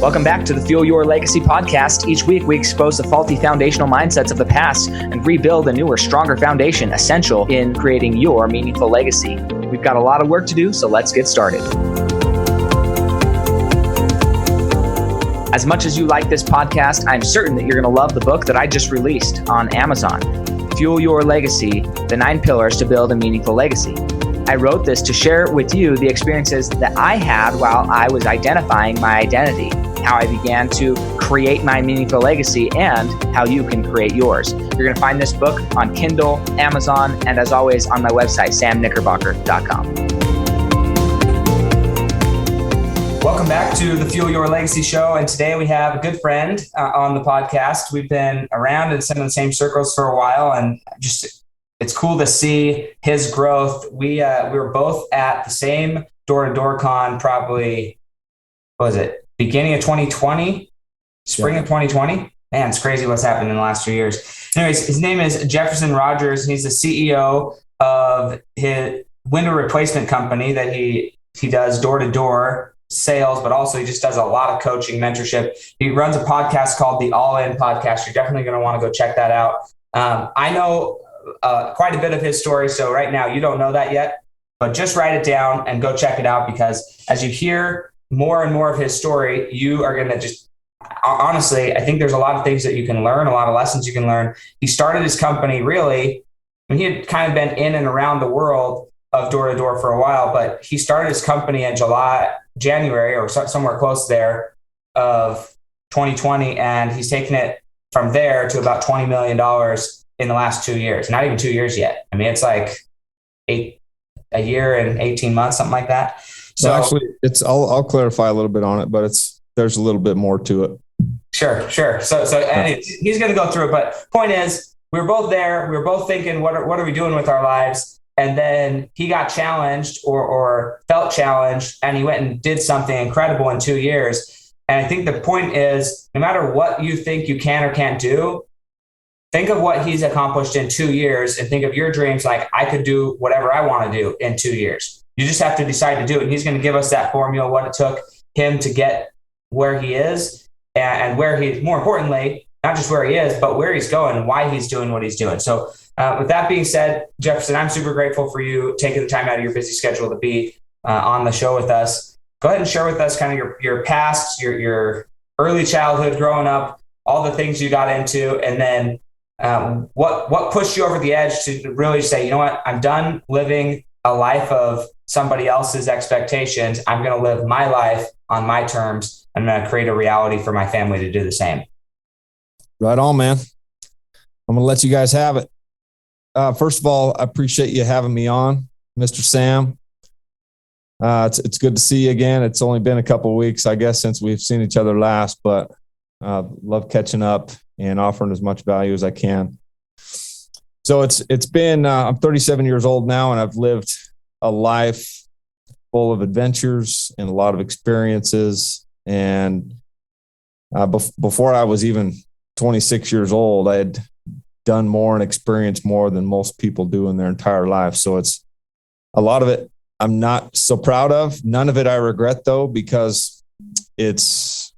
Welcome back to the Fuel Your Legacy podcast. Each week, we expose the faulty foundational mindsets of the past and rebuild a newer, stronger foundation essential in creating your meaningful legacy. We've got a lot of work to do, so let's get started. As much as you like this podcast, I'm certain that you're going to love the book that I just released on Amazon, Fuel Your Legacy, The 9 Pillars to Build a Meaningful Legacy. I wrote this to share with you the experiences that I had while I was identifying my identity, how I began to create my meaningful legacy, and how you can create yours. You're going to find this book on Kindle, Amazon, and as always on my website, samknickerbocker.com. Welcome back to the Fuel Your Legacy show. And today we have a good friend on the podcast. We've been around in some of the same circles for a while, and just it's cool to see his growth. We were both at the same door-to-door con probably, what was it, beginning of 2020, spring of 2020. Man, it's crazy what's happened in the last 2 years. Anyways, his name is Jefferson Rogers. He's the CEO of his window replacement company that he does door-to-door sales, but also he just does a lot of coaching, mentorship. He runs a podcast called the All In Podcast. You're definitely going to want to go check that out. I know quite a bit of his story. So right now you don't know that yet, but just write it down and go check it out, because as you hear more and more of his story, you are going to just, honestly, I think there's a lot of things that you can learn, a lot of lessons you can learn. He started his company really, and he had kind of been in and around the world of door-to-door for a while, but he started his company in January or somewhere close there of 2020. And he's taken it from there to about $20 million in the last 2 years, not even 2 years yet. I mean, it's like a year and 18 months, something like that. So actually I'll clarify a little bit on it, but there's a little bit more to it. Sure. So he's going to go through it, but point is, we were both there. We were both thinking, what are we doing with our lives? And then he got challenged or felt challenged, and he went and did something incredible in 2 years. And I think the point is, no matter what you think you can or can't do, think of what he's accomplished in 2 years and think of your dreams like, I could do whatever I want to do in 2 years. You just have to decide to do it. And he's going to give us that formula, what it took him to get where he is, and where he, more importantly, not just where he is, but where he's going and why he's doing what he's doing. So with that being said, Jefferson, I'm super grateful for you taking the time out of your busy schedule to be on the show with us. Go ahead and share with us kind of your past, your early childhood growing up, all the things you got into, and then what pushed you over the edge to really say, you know what, I'm done living a life of somebody else's expectations. I'm going to live my life on my terms. I'm going to create a reality for my family to do the same. Right on, man. I'm going to let you guys have it. First of all, I appreciate you having me on, Mr. Sam. It's good to see you again. It's only been a couple of weeks, I guess, since we've seen each other last, but love catching up and offering as much value as I can. So it's been, I'm 37 years old now, and I've lived a life full of adventures and a lot of experiences. And before I was even 26 years old, I had done more and experienced more than most people do in their entire life. So it's a lot of it I'm not so proud of. None of it I regret, though, because it's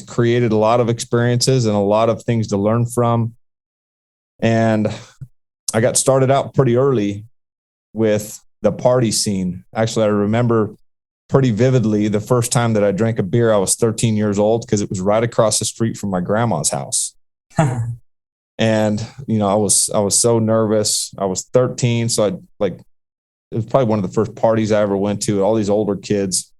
created a lot of experiences and a lot of things to learn from. And I got started out pretty early with the party scene. Actually, I remember pretty vividly the first time that I drank a beer. I was 13 years old because it was right across the street from my grandma's house. And, I was so nervous. I was 13. So it was probably one of the first parties I ever went to, all these older kids.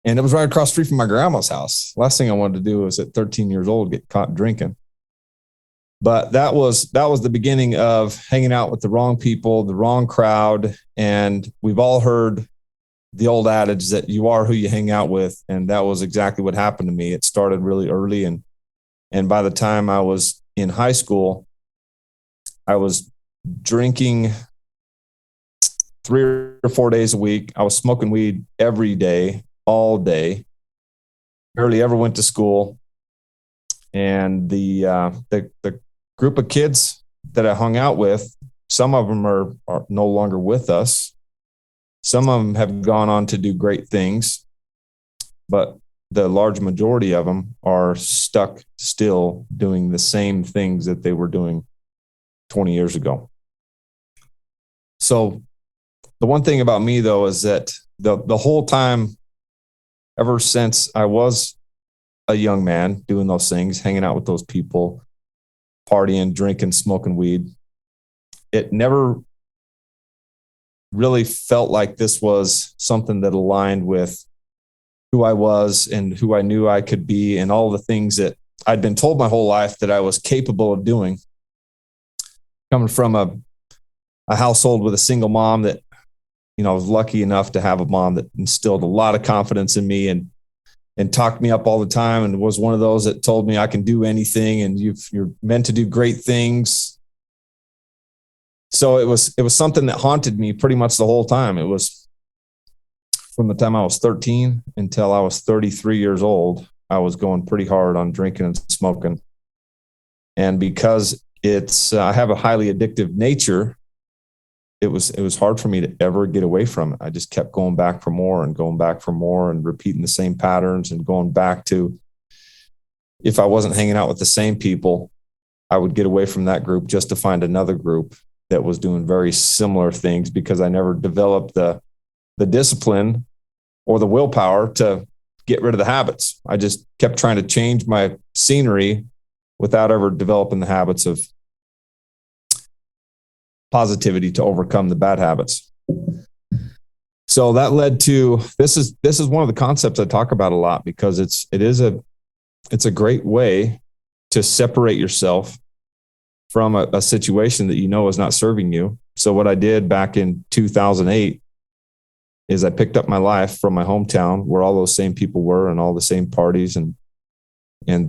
And it was right across the street from my grandma's house. Last thing I wanted to do was at 13 years old, get caught drinking. But that was the beginning of hanging out with the wrong people, the wrong crowd. And we've all heard the old adage that you are who you hang out with. And that was exactly what happened to me. It started really early. And by the time I was in high school, I was drinking 3 or 4 days a week. I was smoking weed every day, all day. Barely ever went to school. And the group of kids that I hung out with, some of them are no longer with us. Some of them have gone on to do great things. But the large majority of them are stuck still doing the same things that they were doing 20 years ago. So the one thing about me, though, is that the whole time, ever since I was a young man doing those things, hanging out with those people, partying, drinking, smoking weed, it never really felt like this was something that aligned with who I was and who I knew I could be and all the things that I'd been told my whole life that I was capable of doing. Coming from a household with a single mom that, I was lucky enough to have a mom that instilled a lot of confidence in me and talked me up all the time, and was one of those that told me I can do anything and you're meant to do great things. So it was something that haunted me pretty much the whole time. It was from the time I was 13 until I was 33 years old. I was going pretty hard on drinking and smoking. And because I have a highly addictive nature, it was hard for me to ever get away from it. I just kept going back for more and repeating the same patterns and going back to, if I wasn't hanging out with the same people, I would get away from that group just to find another group that was doing very similar things, because I never developed the discipline or the willpower to get rid of the habits. I just kept trying to change my scenery without ever developing the habits of positivity to overcome the bad habits. So that led to, this is one of the concepts I talk about a lot, because it's a great way to separate yourself from a situation that is not serving you. So what I did back in 2008 is I picked up my life from my hometown, where all those same people were and all the same parties and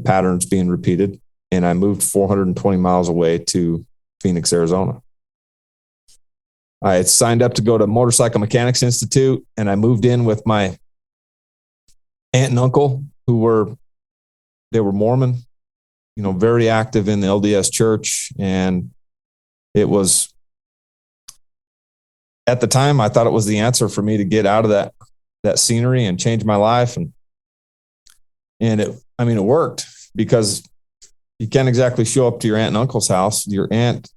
patterns being repeated. And I moved 420 miles away to Phoenix, Arizona. I had signed up to go to Motorcycle Mechanics Institute, and I moved in with my aunt and uncle, they were Mormon, very active in the LDS church. And it was, at the time, I thought it was the answer for me to get out of that scenery and change my life. And it worked, because you can't exactly show up to your aunt and uncle's house. Your aunt,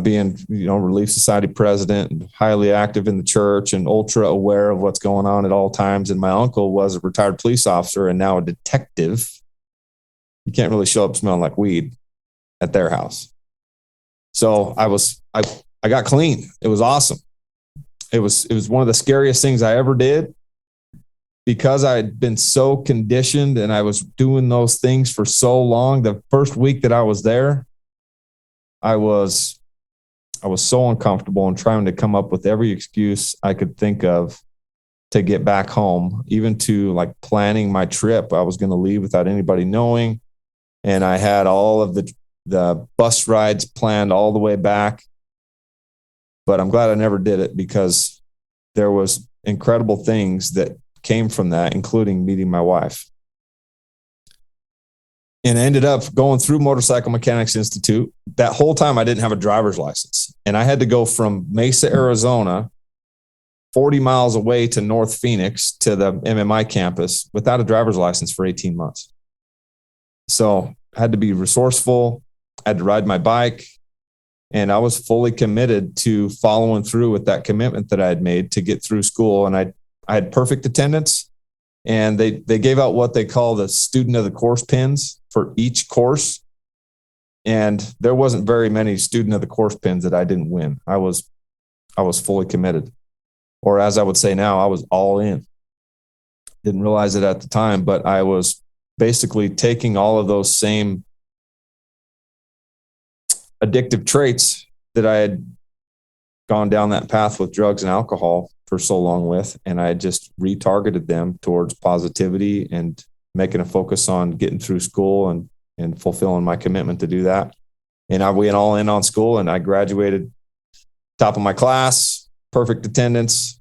being, Relief Society president and highly active in the church and ultra aware of what's going on at all times. And my uncle was a retired police officer and now a detective. You can't really show up smelling like weed at their house. So I got clean. It was awesome. It was one of the scariest things I ever did, because I had been so conditioned and I was doing those things for so long. The first week that I was there, I was so uncomfortable and trying to come up with every excuse I could think of to get back home, even to like planning my trip. I was going to leave without anybody knowing. And I had all of the bus rides planned all the way back. But I'm glad I never did it, because there was incredible things that came from that, including meeting my wife. And I ended up going through Motorcycle Mechanics Institute. That whole time I didn't have a driver's license. And I had to go from Mesa, Arizona, 40 miles away to North Phoenix to the MMI campus without a driver's license for 18 months. So I had to be resourceful. I had to ride my bike. And I was fully committed to following through with that commitment that I had made to get through school. And I had perfect attendance. And they gave out what they call the student of the course pins for each course. And there wasn't very many student of the course pins that I didn't win. I was fully committed. Or as I would say now, I was all in. Didn't realize it at the time, but I was basically taking all of those same addictive traits that I had gone down that path with drugs and alcohol for so long with, and I just retargeted them towards positivity and making a focus on getting through school and fulfilling my commitment to do that. And I went all in on school, and I graduated top of my class, perfect attendance.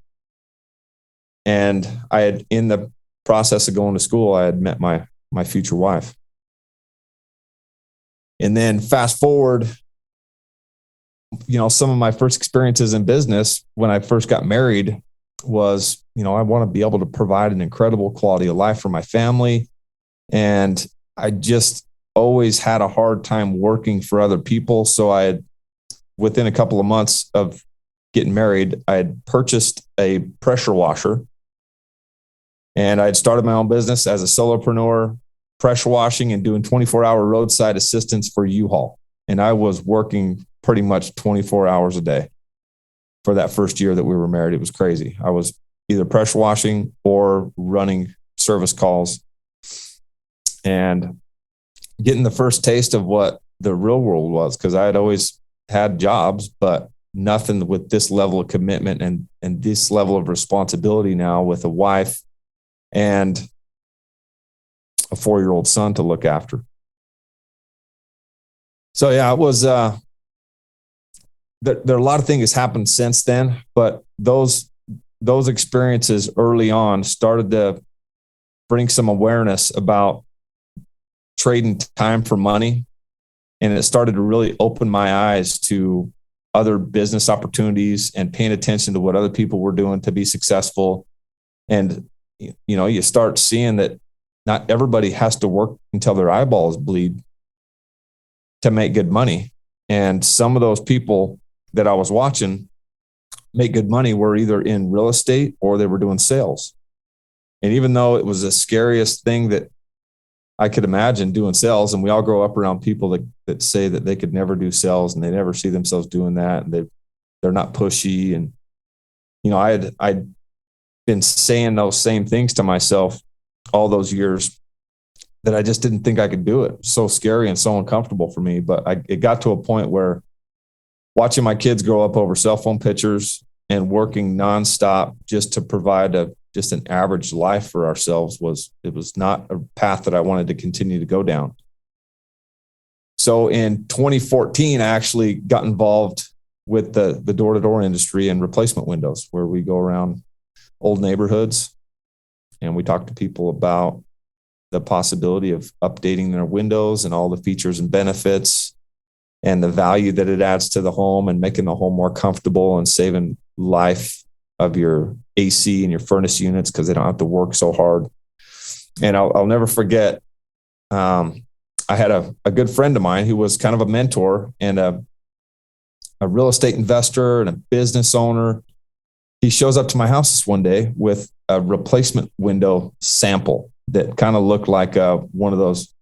And I had, in the process of going to school, I had met my future wife. And then fast forward, some of my first experiences in business when I first got married was I want to be able to provide an incredible quality of life for my family. And I just always had a hard time working for other people. So within a couple of months of getting married, I had purchased a pressure washer, and I had started my own business as a solopreneur, pressure washing and doing 24-hour roadside assistance for U-Haul. And I was working pretty much 24 hours a day for that first year that we were married. It was crazy. I was either pressure washing or running service calls and getting the first taste of what the real world was, because I had always had jobs, but nothing with this level of commitment and this level of responsibility now with a wife and a 4-year-old son to look after. So yeah, it was, there are a lot of things happened since then, but those experiences early on started to bring some awareness about trading time for money. And it started to really open my eyes to other business opportunities and paying attention to what other people were doing to be successful. And, you start seeing that not everybody has to work until their eyeballs bleed to make good money. And some of those people that I was watching make good money were either in real estate or they were doing sales. And even though it was the scariest thing that I could imagine doing sales, and we all grow up around people that say that they could never do sales and they never see themselves doing that, and they're not pushy. And I'd been saying those same things to myself all those years that I just didn't think I could do it. So scary and so uncomfortable for me. But it got to a point where watching my kids grow up over cell phone pictures and working nonstop just to provide just an average life for ourselves was not a path that I wanted to continue to go down. So in 2014, I actually got involved with the door-to-door industry and replacement windows, where we go around old neighborhoods and we talk to people about the possibility of updating their windows and all the features and benefits and the value that it adds to the home and making the home more comfortable and saving life of your AC and your furnace units because they don't have to work so hard. And I'll never forget, I had a good friend of mine who was kind of a mentor and a real estate investor and a business owner. He shows up to my house this one day with a replacement window sample that kind of looked like one of those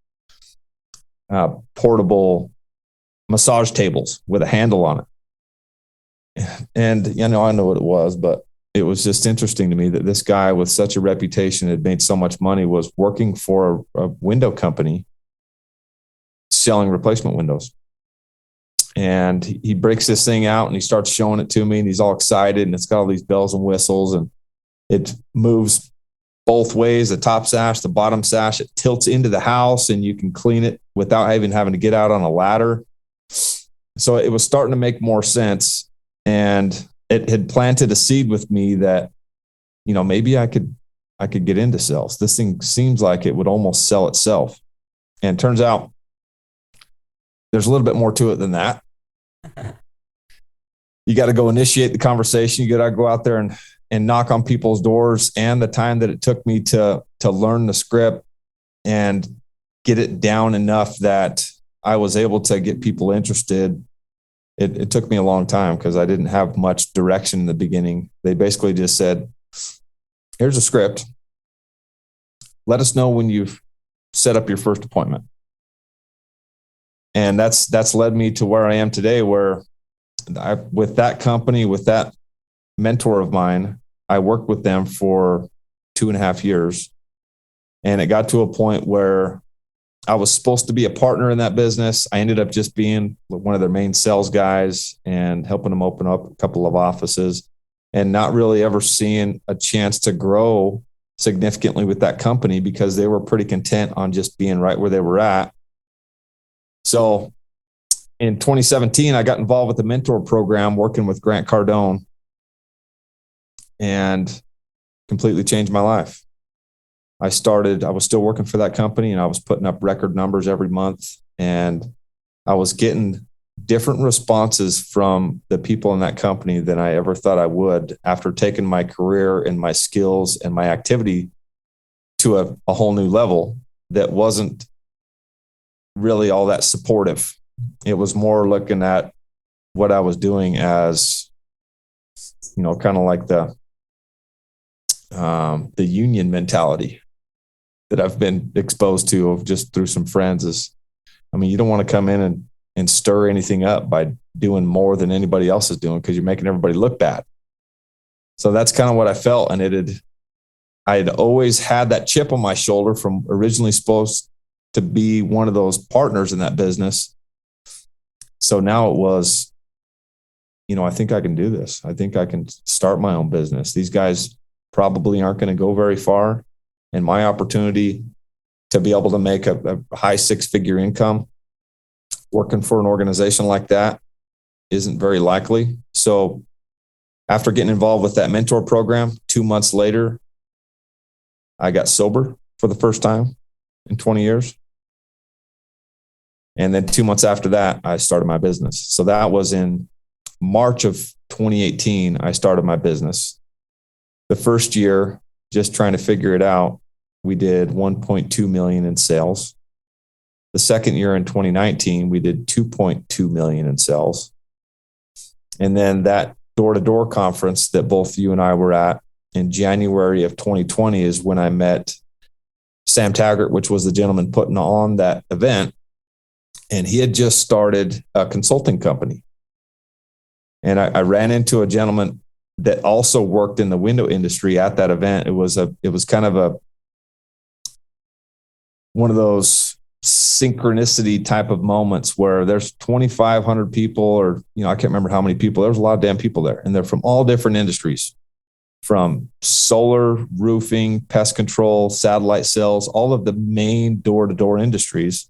portable massage tables with a handle on it. And, I know what it was, but it was just interesting to me that this guy with such a reputation, had made so much money, was working for a window company selling replacement windows. And he breaks this thing out and he starts showing it to me, and he's all excited, and it's got all these bells and whistles, and it moves both ways, the top sash, the bottom sash. It tilts into the house and you can clean it without even having to get out on a ladder. So it was starting to make more sense. And it had planted a seed with me that, maybe I could get into sales. This thing seems like it would almost sell itself. And it turns out there's a little bit more to it than that. You got to go initiate the conversation. You got to go out there and knock on people's doors. And the time that it took me to learn the script and get it down enough that I was able to get people interested, it took me a long time because I didn't have much direction in the beginning. They basically just said, here's a script. Let us know when you've set up your first appointment. And that's led me to where I am today, where with that company, with that mentor of mine, I worked with them for 2.5 years. And it got to a point where I was supposed to be a partner in that business. I ended up just being one of their main sales guys and helping them open up a couple of offices, and not really ever seeing a chance to grow significantly with that company because they were pretty content on just being right where they were at. So in 2017, I got involved with the mentor program working with Grant Cardone, and completely changed my life. I was still working for that company, and I was putting up record numbers every month, and I was getting different responses from the people in that company than I ever thought I would after taking my career and my skills and my activity to a whole new level that wasn't really all that supportive. It was more looking at what I was doing as, kind of like the union mentality that I've been exposed to just through some friends. You don't want to come in and stir anything up by doing more than anybody else is doing, because you're making everybody look bad. So that's kind of what I felt. And I had always had that chip on my shoulder from originally supposed to be one of those partners in that business. So now it was, I think I can do this. I think I can start my own business. These guys probably aren't going to go very far. And my opportunity to be able to make a high 6-figure income working for an organization like that isn't very likely. So after getting involved with that mentor program, 2 months later, I got sober for the first time in 20 years. And then 2 months after that, I started my business. So that was in March of 2018, I started my business. The first year, just trying to figure it out, we did 1.2 million in sales. The second year in 2019, we did 2.2 million in sales. And then that door-to-door conference that both you and I were at in January of 2020 is when I met Sam Taggart, which was the gentleman putting on that event. And he had just started a consulting company. And I ran into a gentleman that also worked in the window industry at that event. It was kind of one of those synchronicity type of moments where there's 2,500 people, or, I can't remember how many people. There's a lot of damn people there, and they're from all different industries, from solar, roofing, pest control, satellite cells, all of the main door-to-door industries.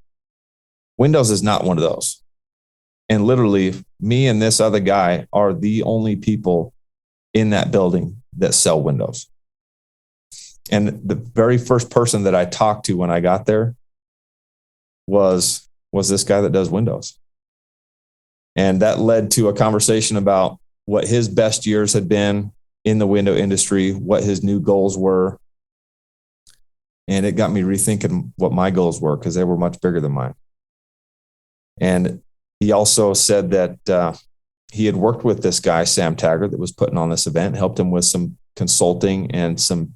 Windows is not one of those. And literally, me and this other guy are the only people in that building that sell windows. And the very first person that I talked to when I got there was this guy that does windows. And that led to a conversation about what his best years had been in the window industry, what his new goals were. And it got me rethinking what my goals were, because they were much bigger than mine. And he also said that he had worked with this guy, Sam Taggart, that was putting on this event, helped him with some consulting and some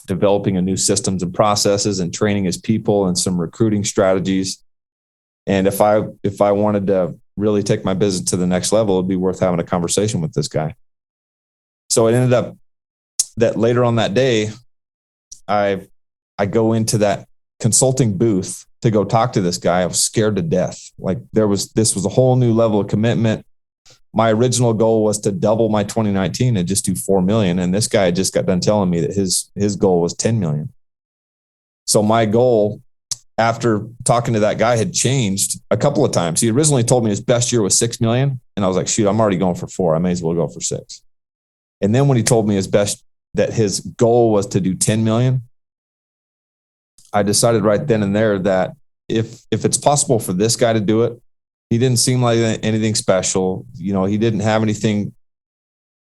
developing a new systems and processes and training his people and some recruiting strategies. And if I wanted to really take my business to the next level, it'd be worth having a conversation with this guy. So it ended up that later on that day, I go into that consulting booth to go talk to this guy. I was scared to death. Like this was a whole new level of commitment. My original goal was to double my 2019 and just do 4 million. And this guy just got done telling me that his goal was 10 million. So my goal after talking to that guy had changed a couple of times. He originally told me his best year was 6 million. And I was like, shoot, I'm already going for 4. I may as well go for 6. And then when he told me that his goal was to do 10 million, I decided right then and there that if it's possible for this guy to do it, he didn't seem like anything special. He didn't have anything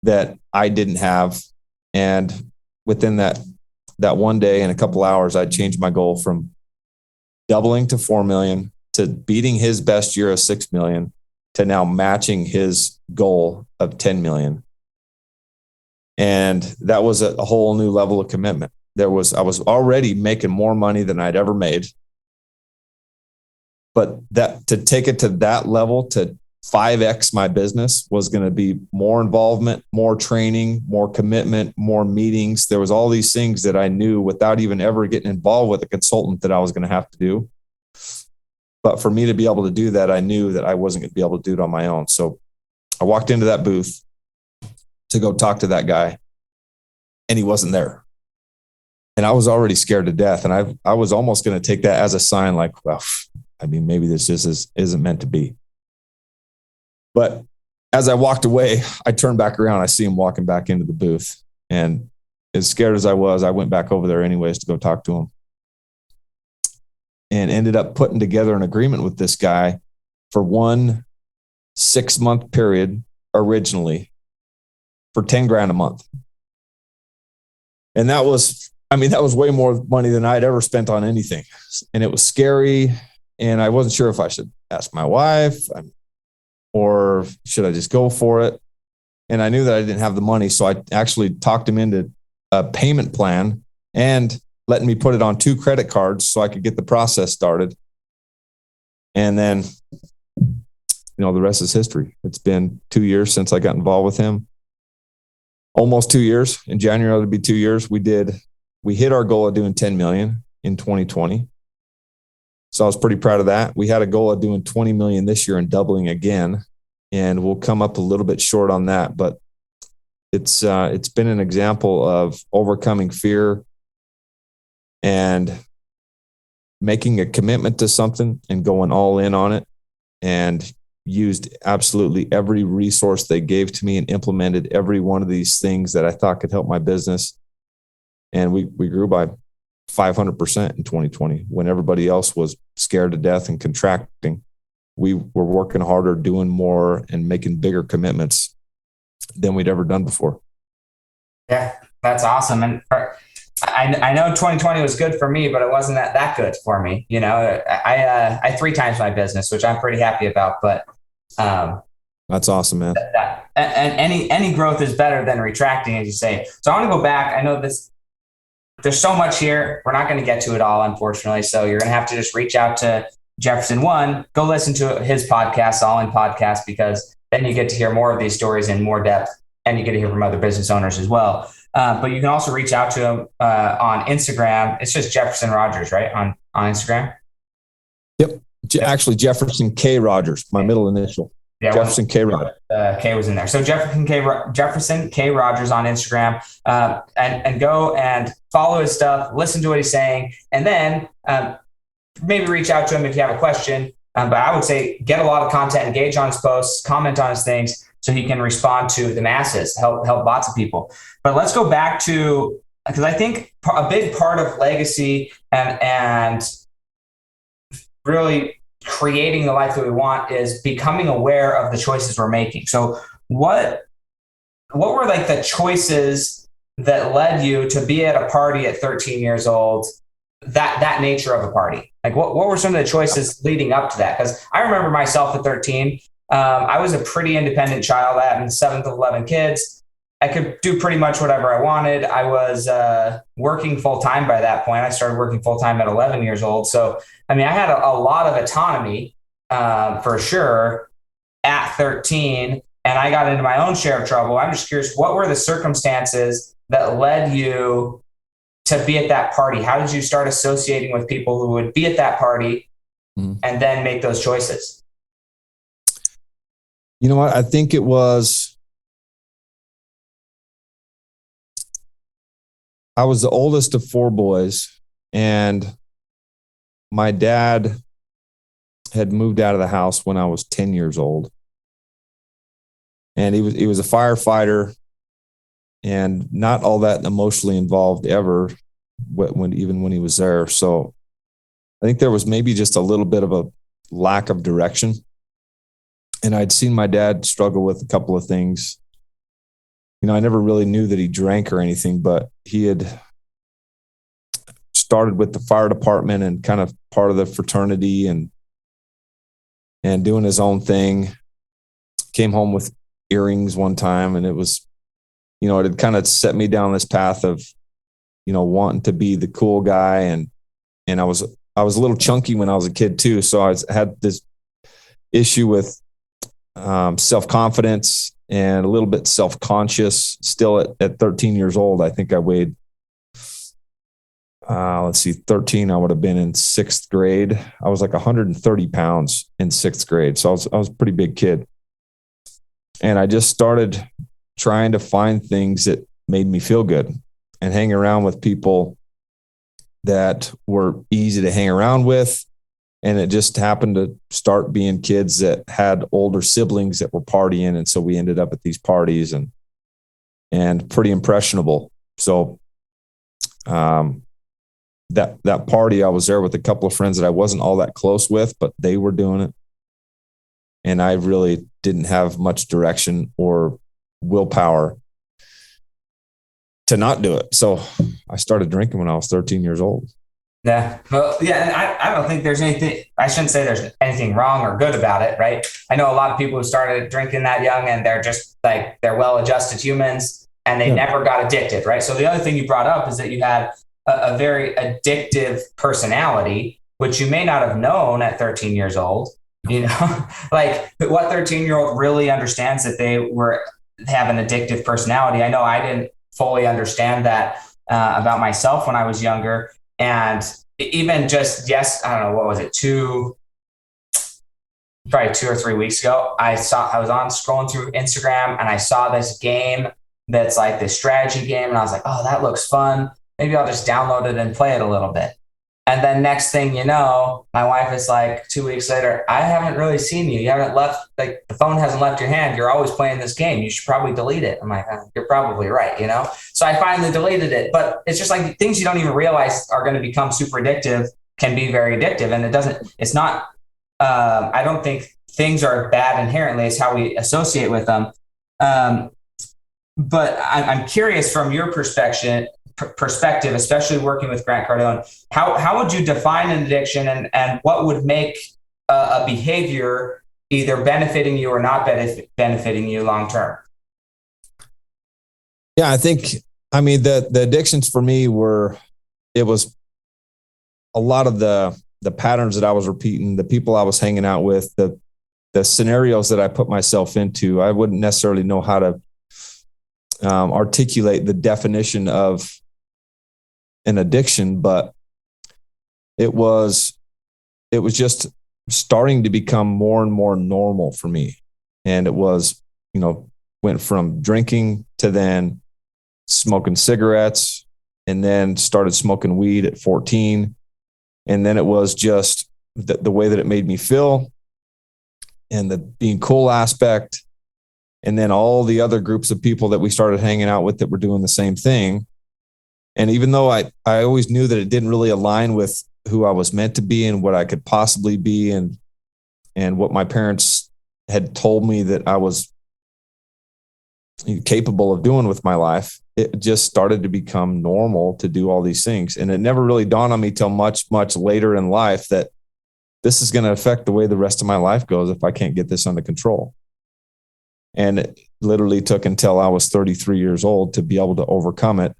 that I didn't have. And within that one day and a couple hours, I changed my goal from doubling to 4 million to beating his best year of 6 million to now matching his goal of 10 million. And that was a whole new level of commitment. I was already making more money than I'd ever made. But that to take it to that level, to 5x my business, was going to be more involvement, more training, more commitment, more meetings. There was all these things that I knew without even ever getting involved with a consultant that I was going to have to do. But for me to be able to do that, I knew that I wasn't going to be able to do it on my own. So I walked into that booth to go talk to that guy, and he wasn't there. And I was already scared to death. And I was almost going to take that as a sign, like, well, maybe this just isn't meant to be. But as I walked away, I turned back around. I see him walking back into the booth. And as scared as I was, I went back over there anyways to go talk to him. And ended up putting together an agreement with this guy for one 6-month period originally for 10 grand a month. And that was way more money than I'd ever spent on anything. And it was scary. And I wasn't sure if I should ask my wife or should I just go for it? And I knew that I didn't have the money. So I actually talked him into a payment plan and letting me put it on 2 credit cards so I could get the process started. And then, the rest is history. It's been 2 years since I got involved with him. Almost 2 years. In January, it'll be 2 years. We hit our goal of doing 10 million in 2020. So I was pretty proud of that. We had a goal of doing 20 million this year and doubling again. And we'll come up a little bit short on that, but it's been an example of overcoming fear and making a commitment to something and going all in on it, and used absolutely every resource they gave to me and implemented every one of these things that I thought could help my business. And we grew by 500% in 2020 when everybody else was scared to death and contracting. We were working harder, doing more, and making bigger commitments than we'd ever done before. Yeah, that's awesome. And I know 2020 was good for me, but it wasn't that good for me. I 3 times my business, which I'm pretty happy about. But that's awesome, man. And any growth is better than retracting, as you say. So I want to go back. I know there's so much here. We're not going to get to it all, unfortunately. So you're going to have to just reach out to Jefferson. Go listen to his podcast, All In Podcast, because then you get to hear more of these stories in more depth, and you get to hear from other business owners as well. But you can also reach out to him on Instagram. It's just Jefferson Rogers, right? On Instagram. Yep. Actually, Jefferson K Rogers, my middle initial. Yeah, Jefferson K Rogers. K was in there. So Jefferson K Rogers on Instagram, and go and follow his stuff, listen to what he's saying, and then maybe reach out to him if you have a question. But I would say get a lot of content, engage on his posts, comment on his things, so he can respond to the masses, help lots of people. But let's go back to, because I think a big part of legacy and really creating the life that we want is becoming aware of the choices we're making. So what were like the choices that led you to be at a party at 13 years old, that nature of a party? Like what were some of the choices leading up to that? Because I remember myself at 13, I was a pretty independent child. I had 7th of 11 kids. I could do pretty much whatever I wanted. I was working full-time by that point. I started working full-time at 11 years old. So, I had a lot of autonomy for sure at 13, and I got into my own share of trouble. I'm just curious, what were the circumstances that led you to be at that party? How did you start associating with people who would be at that party and then make those choices? You know what? I think it was, I was the oldest of 4 boys, and my dad had moved out of the house when I was 10 years old. And he was a firefighter and not all that emotionally involved ever when he was there. So I think there was maybe just a little bit of a lack of direction. And I'd seen my dad struggle with a couple of things. I never really knew that he drank or anything, but he had started with the fire department and kind of part of the fraternity and doing his own thing. Came home with earrings one time, and it was, it had kind of set me down this path of, wanting to be the cool guy. And I was a little chunky when I was a kid too. So I had this issue with self-confidence and a little bit self-conscious still at 13 years old. I think I weighed, 13, I would have been in 6th grade. I was like 130 pounds in 6th grade. So I was a pretty big kid. And I just started trying to find things that made me feel good and hang around with people that were easy to hang around with. And it just happened to start being kids that had older siblings that were partying. And so we ended up at these parties and pretty impressionable. So that party, I was there with a couple of friends that I wasn't all that close with, but they were doing it. And I really didn't have much direction or willpower to not do it. So I started drinking when I was 13 years old. Yeah. Well, yeah. And I don't think there's anything, I shouldn't say there's anything wrong or good about it, right? I know a lot of people who started drinking that young and they're just like, they're well-adjusted humans and they never got addicted, right? So the other thing you brought up is that you had a very addictive personality, which you may not have known at 13 years old, you know, like what 13-year-old really understands that they have an addictive personality. I know I didn't fully understand that about myself when I was younger. And even just, I don't know, what was it? Probably 2 or 3 weeks ago, I was on scrolling through Instagram and I saw this game that's like this strategy game. And I was like, oh, that looks fun. Maybe I'll just download it and play it a little bit. And then next thing you know, my wife is like 2 weeks later, I haven't really seen you. You haven't left, like the phone hasn't left your hand. You're always playing this game. You should probably delete it. I'm like, you're probably right, you know? So I finally deleted it, but it's just like things you don't even realize are going to become super addictive can be very addictive. And I don't think things are bad inherently. It's how we associate with them. But I'm curious from your perspective, especially working with Grant Cardone, how would you define an addiction and what would make a behavior either benefiting you or not benefiting you long term? Yeah, I mean, the addictions for me it was a lot of the patterns that I was repeating, the people I was hanging out with, the scenarios that I put myself into. I wouldn't necessarily know how to articulate the definition of an addiction, but it was just starting to become more and more normal for me. And it was, went from drinking to then smoking cigarettes and then started smoking weed at 14. And then it was just the way that it made me feel and the being cool aspect. And then all the other groups of people that we started hanging out with that were doing the same thing. And even though I always knew that it didn't really align with who I was meant to be and what I could possibly be and what my parents had told me that I was capable of doing with my life, it just started to become normal to do all these things. And it never really dawned on me till much, much later in life that this is going to affect the way the rest of my life goes if I can't get this under control. And it literally took until I was 33 years old to be able to overcome it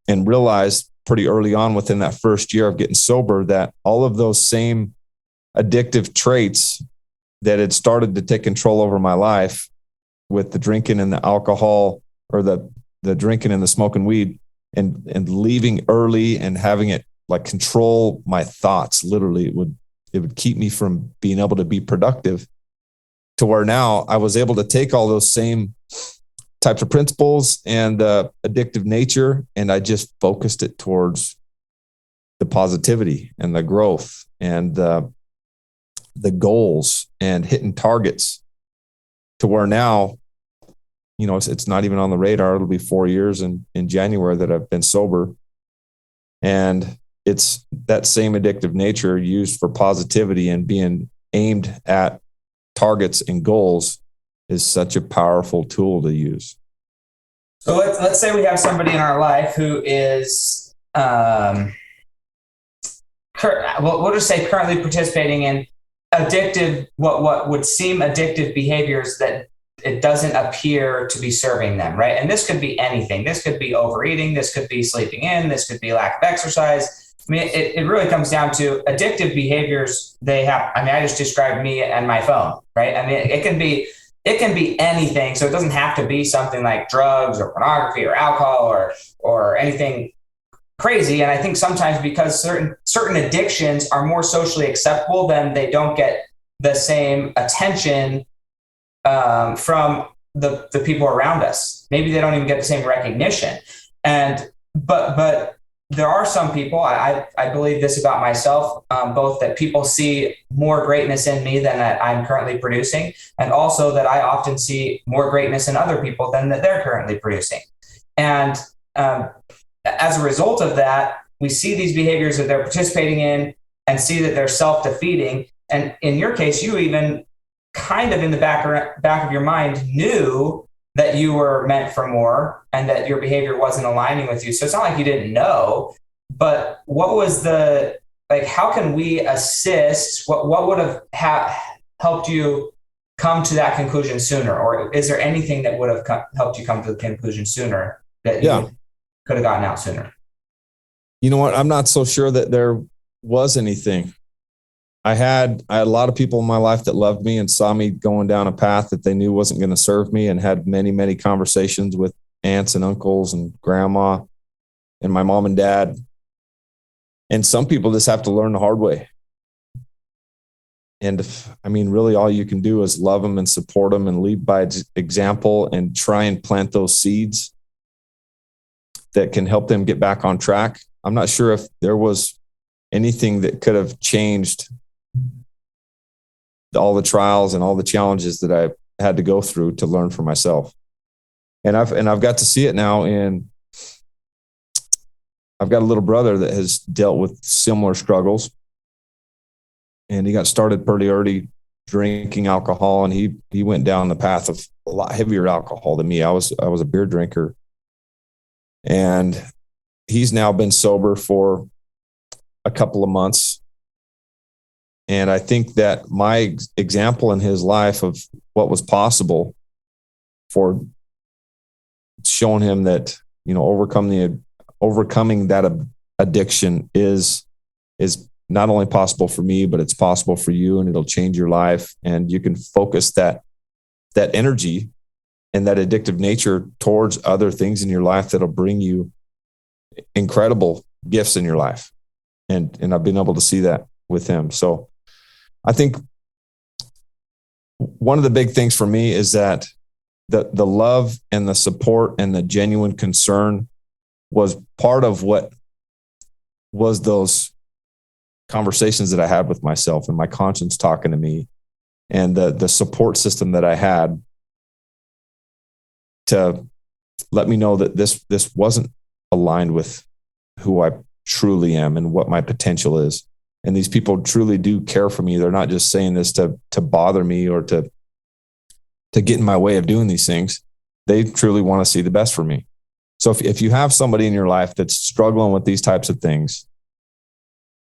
and realize pretty early on within that first year of getting sober that all of those same addictive traits that had started to take control over my life with the drinking and the alcohol or the drinking and the smoking weed and leaving early and having it like control my thoughts. Literally, it would keep me from being able to be productive, to where now I was able to take all those same types of principles and addictive nature, and I just focused it towards the positivity and the growth and the goals and hitting targets, to where now, it's not even on the radar. It'll be 4 years in January that I've been sober. And it's that same addictive nature used for positivity and being aimed at targets and goals is such a powerful tool to use. So let's say we have somebody in our life who is, we'll just say currently participating in addictive, what would seem addictive behaviors that it doesn't appear to be serving them, right? And this could be anything. This could be overeating. This could be sleeping in. This could be lack of exercise. I mean, it really comes down to addictive behaviors. I just described me and my phone, right? I mean, it can be anything. So it doesn't have to be something like drugs or pornography or alcohol or anything crazy. And I think sometimes because certain addictions are more socially acceptable, then they don't get the same attention from the people around us. Maybe they don't even get the same recognition. But there are some people, I believe this about myself, both that people see more greatness in me than that I'm currently producing, and also that I often see more greatness in other people than that they're currently producing. And as a result of that, we see these behaviors that they're participating in and see that they're self-defeating. And in your case, you even kind of in the back of your mind knew that you were meant for more and that your behavior wasn't aligning with you. So it's not like you didn't know, but what was how can we assist? What would have helped you come to that conclusion sooner? Or is there anything that would have helped you come to the conclusion sooner that you could have gotten out sooner? You know what? I'm not so sure that there was anything. I had a lot of people in my life that loved me and saw me going down a path that they knew wasn't going to serve me, and had many, many conversations with aunts and uncles and grandma and my mom and dad. And some people just have to learn the hard way. And really all you can do is love them and support them and lead by example and try and plant those seeds that can help them get back on track. I'm not sure if there was anything that could have changed all the trials and all the challenges that I had to go through to learn for myself. And I've got to see it now. And I've got a little brother that has dealt with similar struggles, and he got started pretty early drinking alcohol, and he went down the path of a lot heavier alcohol than me. I was a beer drinker, and he's now been sober for a couple of months. And I think that my example in his life of what was possible, for showing him that, overcoming that addiction is not only possible for me, but it's possible for you, and it'll change your life. And you can focus that energy and that addictive nature towards other things in your life that'll bring you incredible gifts in your life. And I've been able to see that with him. So I think one of the big things for me is that the love and the support and the genuine concern was part of what was those conversations that I had with myself and my conscience talking to me, and the support system that I had to let me know that this wasn't aligned with who I truly am and what my potential is. And these people truly do care for me. They're not just saying this to bother me or to get in my way of doing these things. They truly want to see the best for me. So if you have somebody in your life that's struggling with these types of things,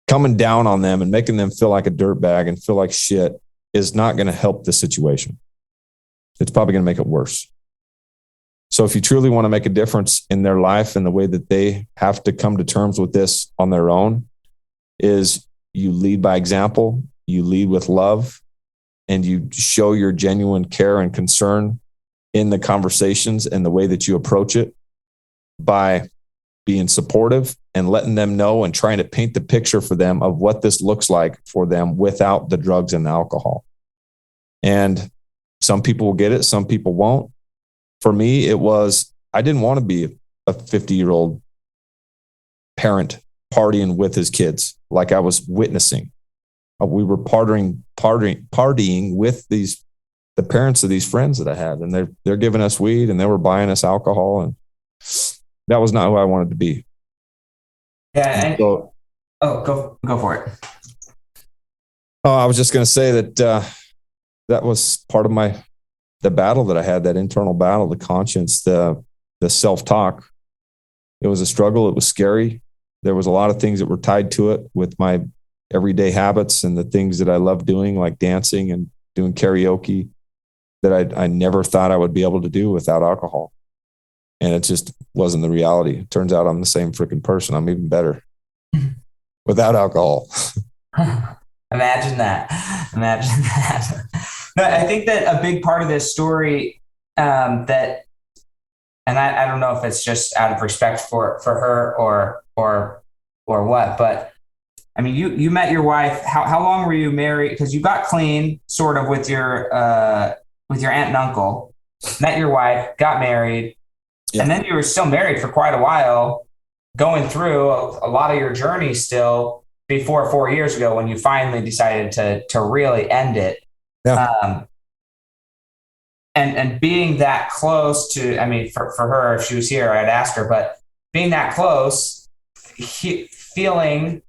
coming down on them and making them feel like a dirtbag and feel like shit is not going to help the situation. It's probably going to make it worse. So if you truly want to make a difference in their life and the way that they have to come to terms with this on their own, is you lead by example, you lead with love, and you show your genuine care and concern in the conversations and the way that you approach it, by being supportive and letting them know and trying to paint the picture for them of what this looks like for them without the drugs and the alcohol. And some people will get it, some people won't. For me, it was, I didn't want to be a 50-year-old parent partying with his kids like I was witnessing. We were partying with the parents of these friends that I had, and they're giving us weed and they were buying us alcohol, and that was not who I wanted to be. Yeah. Go for it. Oh, I was just going to say that that was part of the battle that I had, that internal battle, the conscience, the self-talk. It was a struggle. It was scary. There was a lot of things that were tied to it with my everyday habits and the things that I love doing, like dancing and doing karaoke, that I never thought I would be able to do without alcohol. And it just wasn't the reality. It turns out I'm the same freaking person. I'm even better without alcohol. Imagine that. No, I think that a big part of this story, and I don't know if it's just out of respect for her or what, but I mean, you met your wife. How long were you married? Because you got clean sort of with your aunt and uncle, met your wife, got married. Yeah. And then you were still married for quite a while, going through a lot of your journey still before 4 years ago when you finally decided to really end it. Yeah. And being that close to, I mean, for her, if she was here, I'd ask her, but being that close, feeling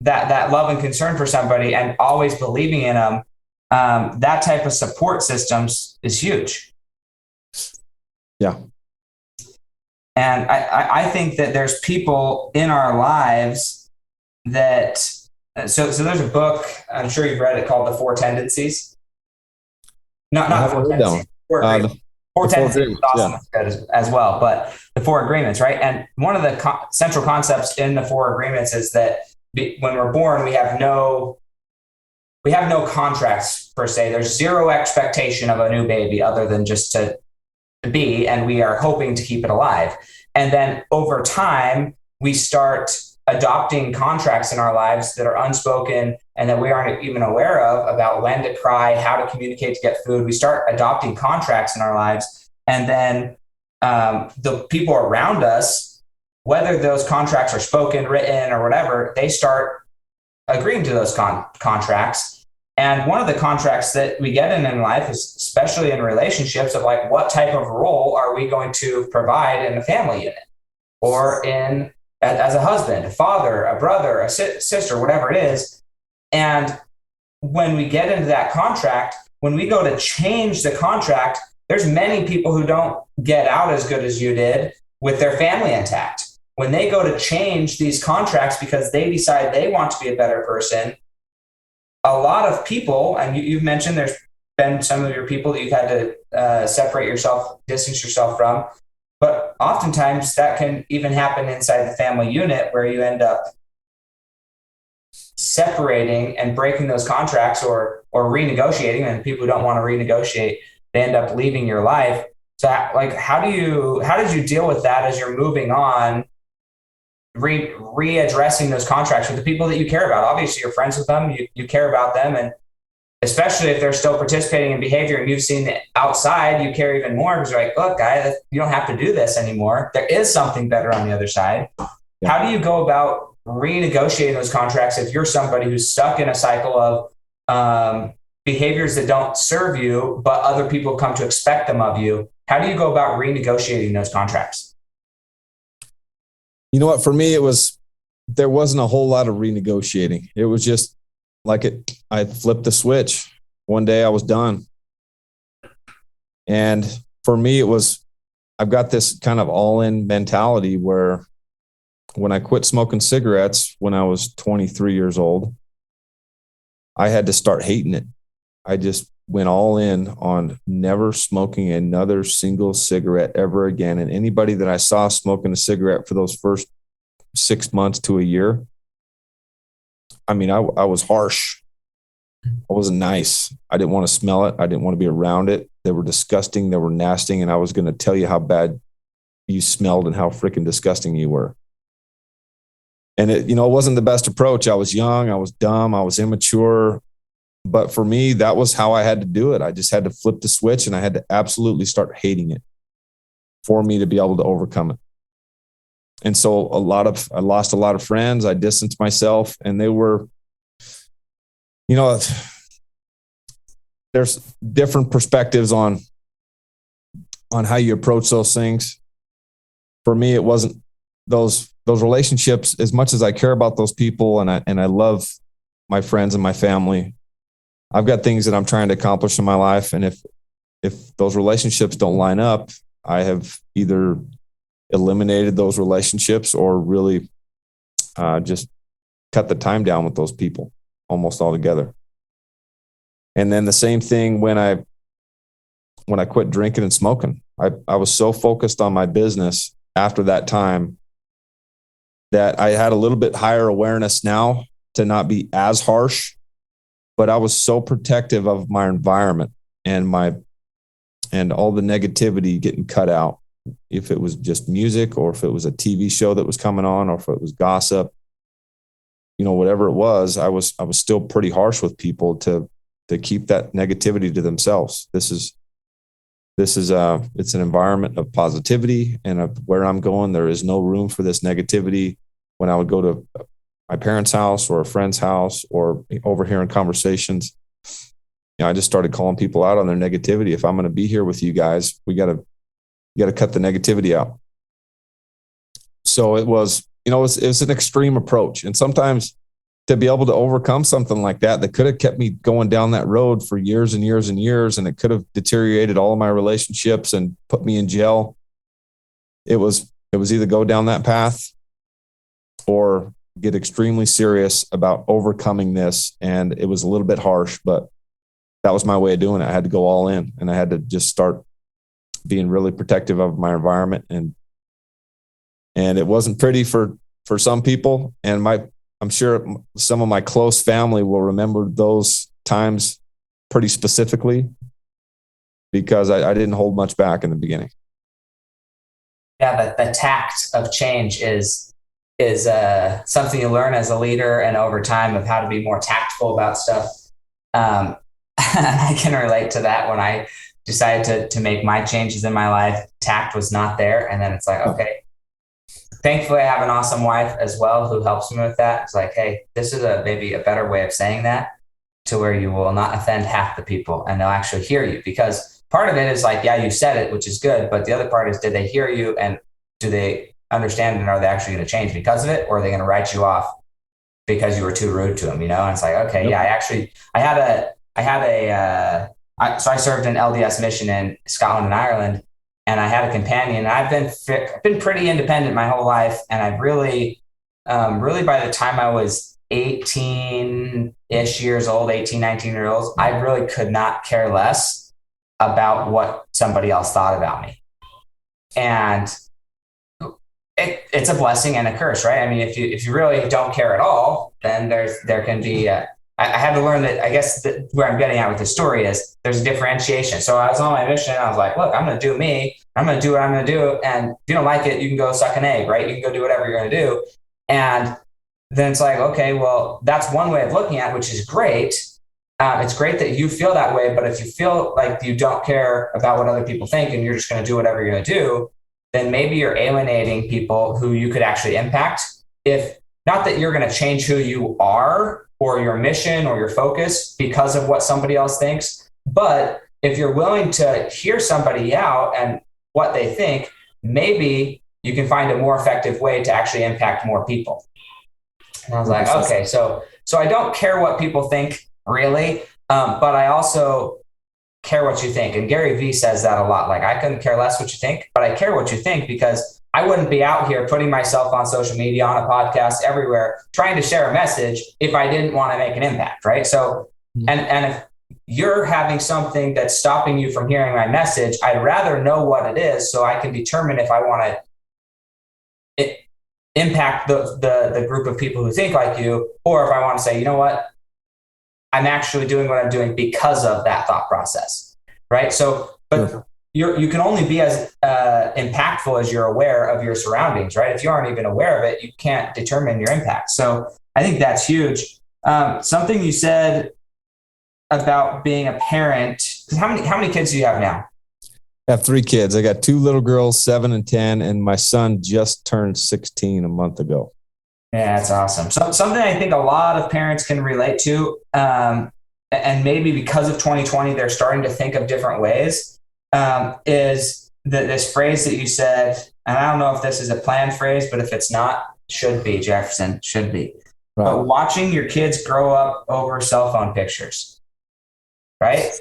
that love and concern for somebody and always believing in them, that type of support systems is huge. Yeah. And I think that there's people in our lives that, so there's a book, I'm sure you've read it, called The Four Tendencies. Not Four Tendencies. Four Tendencies is awesome, as well, but the Four Agreements, right? And one of the central concepts in the Four Agreements is that when we're born, we have no contracts per se. There's zero expectation of a new baby other than just to be, and we are hoping to keep it alive. And then over time, we start adopting contracts in our lives that are unspoken and that we aren't even aware of, about when to cry, how to communicate to get food. We start adopting contracts in our lives. And then the people around us, whether those contracts are spoken, written, or whatever, they start agreeing to those contracts. And one of the contracts that we get in life is, especially in relationships, of like, what type of role are we going to provide in a family unit, or as a husband, a father, a brother, a sister, whatever it is. And when we get into that contract, when we go to change the contract, there's many people who don't get out as good as you did with their family intact. When they go to change these contracts because they decide they want to be a better person, a lot of people, and you've mentioned there's been some of your people that you've had to separate yourself, distance yourself from, but oftentimes that can even happen inside the family unit, where you end up separating and breaking those contracts, or renegotiating, and people who don't want to renegotiate, they end up leaving your life. So like, how did you deal with that as you're moving on, readdressing those contracts with the people that you care about? Obviously you're friends with them, you care about them, and especially if they're still participating in behavior and you've seen it outside, you care even more, because you're like, look, guy, you don't have to do this anymore. There is something better on the other side. Yeah. How do you go about renegotiating those contracts if you're somebody who's stuck in a cycle of behaviors that don't serve you, but other people come to expect them of you? How do you go about renegotiating those contracts? You know what? For me, there wasn't a whole lot of renegotiating. It was just like I flipped the switch. One day I was done. And for me, I've got this kind of all-in mentality where when I quit smoking cigarettes when I was 23 years old, I had to start hating it. I just went all in on never smoking another single cigarette ever again. And anybody that I saw smoking a cigarette for those first 6 months to a year, I mean, I was harsh. I wasn't nice. I didn't want to smell it. I didn't want to be around it. They were disgusting. They were nasty. And I was going to tell you how bad you smelled and how freaking disgusting you were. And it wasn't the best approach. I was young. I was dumb. I was immature. But for me, that was how I had to do it. I just had to flip the switch, and I had to absolutely start hating it for me to be able to overcome it. And so I lost a lot of friends. I distanced myself, and they were, there's different perspectives on how you approach those things. For me, it wasn't those relationships. As much as I care about those people and I love my friends and my family, I've got things that I'm trying to accomplish in my life. And if those relationships don't line up, I have either eliminated those relationships or really just cut the time down with those people almost altogether. And then the same thing when I quit drinking and smoking. I was so focused on my business after that time that I had a little bit higher awareness now to not be as harsh, but I was so protective of my environment and all the negativity getting cut out. If it was just music, or if it was a TV show that was coming on, or if it was gossip, whatever it was, I was still pretty harsh with people to keep that negativity to themselves. It's an environment of positivity, and of where I'm going, there is no room for this negativity. When I would go to my parents' house or a friend's house or overhearing conversations, I just started calling people out on their negativity. If I'm going to be here with you guys, you got to cut the negativity out. So it was an extreme approach. And sometimes to be able to overcome something like that could have kept me going down that road for years and years and years. And it could have deteriorated all of my relationships and put me in jail. It was either go down that path or get extremely serious about overcoming this. And it was a little bit harsh, but that was my way of doing it. I had to go all in, and I had to just start being really protective of my environment. And it wasn't pretty for some people. And I'm sure some of my close family will remember those times pretty specifically, because I didn't hold much back in the beginning. Yeah, the tact of change is something you learn as a leader, and over time, of how to be more tactful about stuff. I can relate to that. When I decided to make my changes in my life, tact was not there. And then it's like, okay, thankfully I have an awesome wife as well who helps me with that. It's like, hey, this is maybe a better way of saying that, to where you will not offend half the people and they'll actually hear you. Because part of it is like, yeah, you said it, which is good. But the other part is, did they hear you, and do they understand, and are they actually going to change because of it? Or are they going to write you off because you were too rude to them? And it's like, okay, yep. Yeah, so I served an LDS mission in Scotland and Ireland, and I had a companion. I've been pretty independent my whole life. And I've really by the time I was 18-ish years old, 18, 19 years old, I really could not care less about what somebody else thought about me. And it's a blessing and a curse, right? I mean, if you really don't care at all, then there can be I had to learn that, I guess, where I'm getting at with the story is there's a differentiation. So I was on my mission. I was like, look, I'm going to do me. I'm going to do what I'm going to do. And if you don't like it, you can go suck an egg, right? You can go do whatever you're going to do. And then it's like, okay, well, that's one way of looking at it, which is great. It's great that you feel that way. But if you feel like you don't care about what other people think and you're just going to do whatever you're going to do, then maybe you're alienating people who you could actually impact. If not that you're going to change who you are or your mission or your focus because of what somebody else thinks, but if you're willing to hear somebody out and what they think, maybe you can find a more effective way to actually impact more people. And I was like, okay, so I don't care what people think, really, but I also care what you think. And Gary Vee says that a lot. Like, I couldn't care less what you think, but I care what you think, because I wouldn't be out here putting myself on social media, on a podcast, everywhere, trying to share a message if I didn't want to make an impact, right? So, and if you're having something that's stopping you from hearing my message, I'd rather know what it is so I can determine if I want to impact the group of people who think like you, or if I want to say, you know what, I'm actually doing what I'm doing because of that thought process, right? So, but sure. You can only be as impactful as you're aware of your surroundings, right? If you aren't even aware of it, you can't determine your impact. So I think that's huge. Something you said about being a parent. How many kids do you have now? I have 3 kids. I got 2 little girls, 7 and 10, and my son just turned 16 a month ago. Yeah, that's awesome. So something I think a lot of parents can relate to, and maybe because of 2020, they're starting to think of different ways, is this phrase that you said, and I don't know if this is a planned phrase, but if it's not, should be, Jefferson, should be. Right. But watching your kids grow up over cell phone pictures, right?